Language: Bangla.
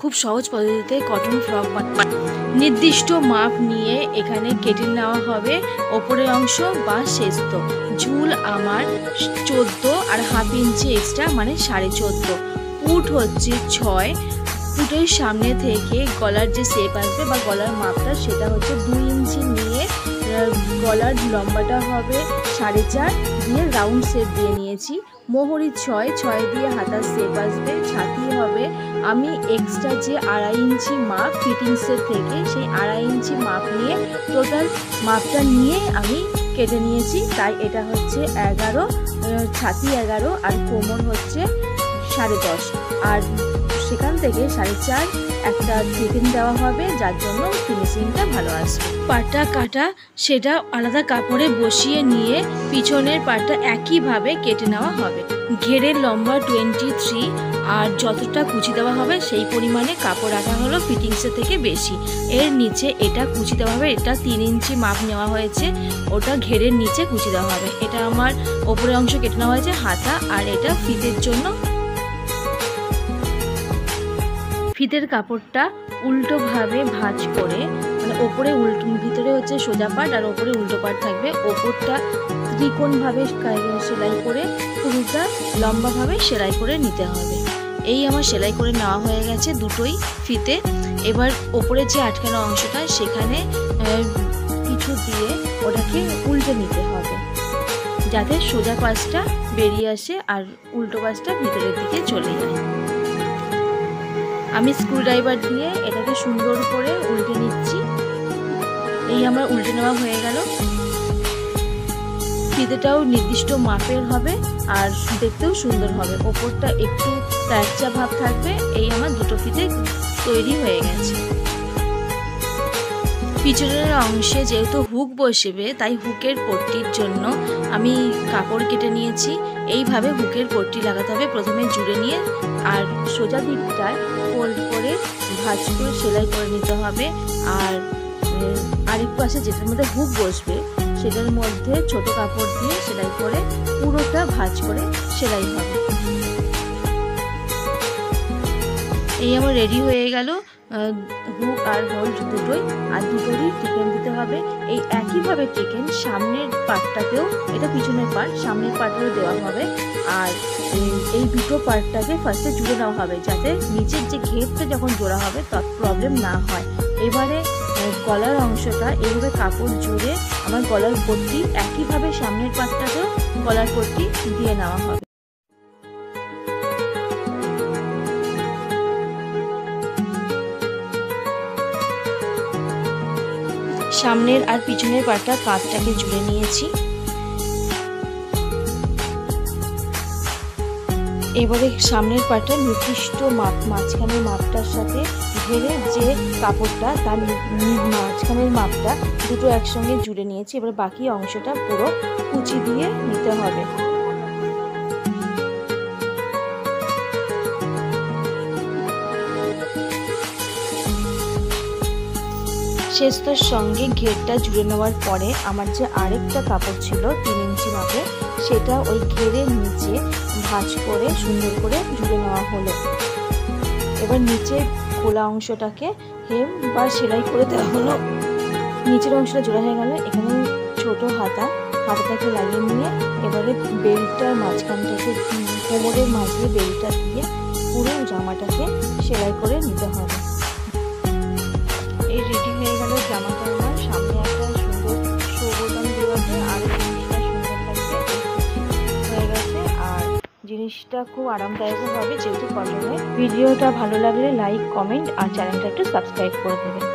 খুব সহজ পদ্ধতিতে কটন ফ্রক বানানো। নির্দিষ্ট মাপ নিয়ে এখানে কেটে নেওয়া হবে ওপরের অংশ বা শেস্ত। ঝুল আমার 14 আর হাফ ইঞ্চি এক্সট্রা, মানে 14.5। পুট হচ্ছে 6। পুটের সামনে থেকে গলার যে শেপ আসবে বা গলার মাপটা সেটা হচ্ছে 2 ইঞ্চি নিয়ে গলার লম্বাটা হবে 4.5 দিয়ে রাউন্ড শেপ দিয়ে নিয়েছি। মোহরি 6 দিয়ে হাতার শেপ আসবে। ছাতি হবে আমি এক্সট্রা যে 2.5 ইঞ্চি মাপ ফিটিংসের থেকে, সেই 2.5 ইঞ্চি মাপ নিয়ে টোটাল মাপটা নিয়ে আমি কেটে নিয়েছি। তাই এটা হচ্ছে 11, ছাতি 11 আর কোমর হচ্ছে 10.5। আর সেখান থেকে 4.5 একটা টিফিন দেওয়া হবে, যার জন্য ফিনিশিংটা ভালো আসবে। পাটটা কাটা সেটা আলাদা কাপড়ে বসিয়ে নিয়ে পিছনের পাটটা একইভাবে কেটে নেওয়া হবে। ঘেরের লম্বা 23 আর যতটা কুচি দেওয়া হবে সেই পরিমাণে কাপড় রাখা হলো ফিটিংসের থেকে বেশি। এর নিচে এটা কুচি দেওয়া হবে। এটা 3 ইঞ্চি মাপ নেওয়া হয়েছে, ওটা ঘেরের নিচে কুচি দেওয়া হবে। এটা আমার ওপরের অংশ কেটে নেওয়া হয়েছে হাতা, আর এটা ফিতের জন্য। ফিতের কাপড়টা উল্টোভাবে ভাঁজ করে, মানে ওপরে ভিতরে হচ্ছে সোজা পাট আর ওপরে উল্টো পাট থাকবে। ওপরটা ত্রিকোণভাবে সেলাই করে পুরোটা লম্বাভাবে সেলাই করে নিতে হবে। এই আমার সেলাই করে নেওয়া হয়ে গেছে দুটোই ফিতে। এবার ওপরে যে আটকানো অংশটা সেখানে কিছু দিয়ে ওটাকে উল্টে নিতে হবে, যাতে সোজা পাশটা বেরিয়ে আসে আর উল্টো পাশটা ভিতরের দিকে চলে যায়। আমি স্ক্রুড্রাইভার দিয়ে এটাকে সুন্দর করে উল্টে নিচ্ছি। এই আমার উল্টে নেওয়া হয়ে গেল। ফিতেটাও নির্দিষ্ট মাপের হবে আর দেখতেও সুন্দর হবে। ওপরটা একটু প্যাঁচা ভাব থাকবে। এই আমার দুটো ফিতে তৈরি হয়ে গেছে। পিছনের অংশে যেহেতু হুক বসবে, তাই হুকের পট্টির জন্য আমি কাপড় কেটে নিয়েছি। এইভাবে হুকের পট্টি লাগাতে হবে, প্রথমে জুড়ে নিয়ে আর সোজা দিকটায় ফোল্ড করে ভাঁজ করে সেলাই করে নিতে হবে। আর আরেক পাশে যেটার মধ্যে হুক বসবে সেটার মধ্যে ছোট কাপড় দিয়ে সেলাই করে পুরোটা ভাঁজ করে সেলাই হবে। এই আমার রেডি হয়ে গেল হুক আর হোল্ড দুটোই, আর দুটোরই টিকেন দিতে হবে। এই একইভাবে টিকেন সামনের পার্টটাতেও, এটা পিছনের পার্ট, সামনের পার্টেও দেওয়া হবে। আর এই দুটো পার্টটাকে ফার্স্টে জুড়ে নেওয়া হবে, যাতে নিচের যে ঘেরটা যখন জোড়া হবে তত প্রবলেম না হয়। এবারে গলার অংশটা এইভাবে কাপড় জুড়ে আমার গলার পট্টি একইভাবে সামনের পার্টটাতেও গলার পট্টি দিয়ে নেওয়া হবে। সামনের আর পিছনের পাটটা কাঁধটাকে জুড়ে নিয়েছি। এবারে সামনের পাটটা নির্দিষ্ট মাপ, মাঝখানের মাপটার সাথে ঘেরের যে কাপড়টা তার মাঝখানের মাপটা দুটো একসঙ্গে জুড়ে নিয়েছি। এবার বাকি অংশটা পুরো কুচি দিয়ে নিতে হবে। শেষটার সঙ্গে ঘেরটা জুড়ে নেওয়ার পরে আমার যে আরেকটা কাপড় ছিল 3 ইঞ্চি মাপে, সেটা ওই ঘেরের নিচে ভাঁজ করে সুন্দর করে জুড়ে নেওয়া হলো। এবার নিচের খোলা অংশটাকে হেম বা সেলাই করে দেওয়া হলো। নিচের অংশটা জোড়া হয়ে গেল। এখানে ছোট হাতাটাকে লাগিয়ে নিয়ে এবারে বেল্টটার মাঝখানটাকে কোমরের মাঝে বেল্টটা দিয়ে পুরো জামাটাকে সেলাই করে নিতে হবে। এই রেডি হয়ে গেল জামাটা আমার। সামনে একটা সুন্দর শো বোতাম দেওয়াতে আর জিনিসটা সুন্দর লাগছে হয়ে গেছে। আর জিনিসটা খুব আরামদায়ক হবে যেহেতু কটনের। ভিডিওটা ভালো লাগলে লাইক, কমেন্ট আর চ্যানেলটা একটু সাবস্ক্রাইব করে দেবেন।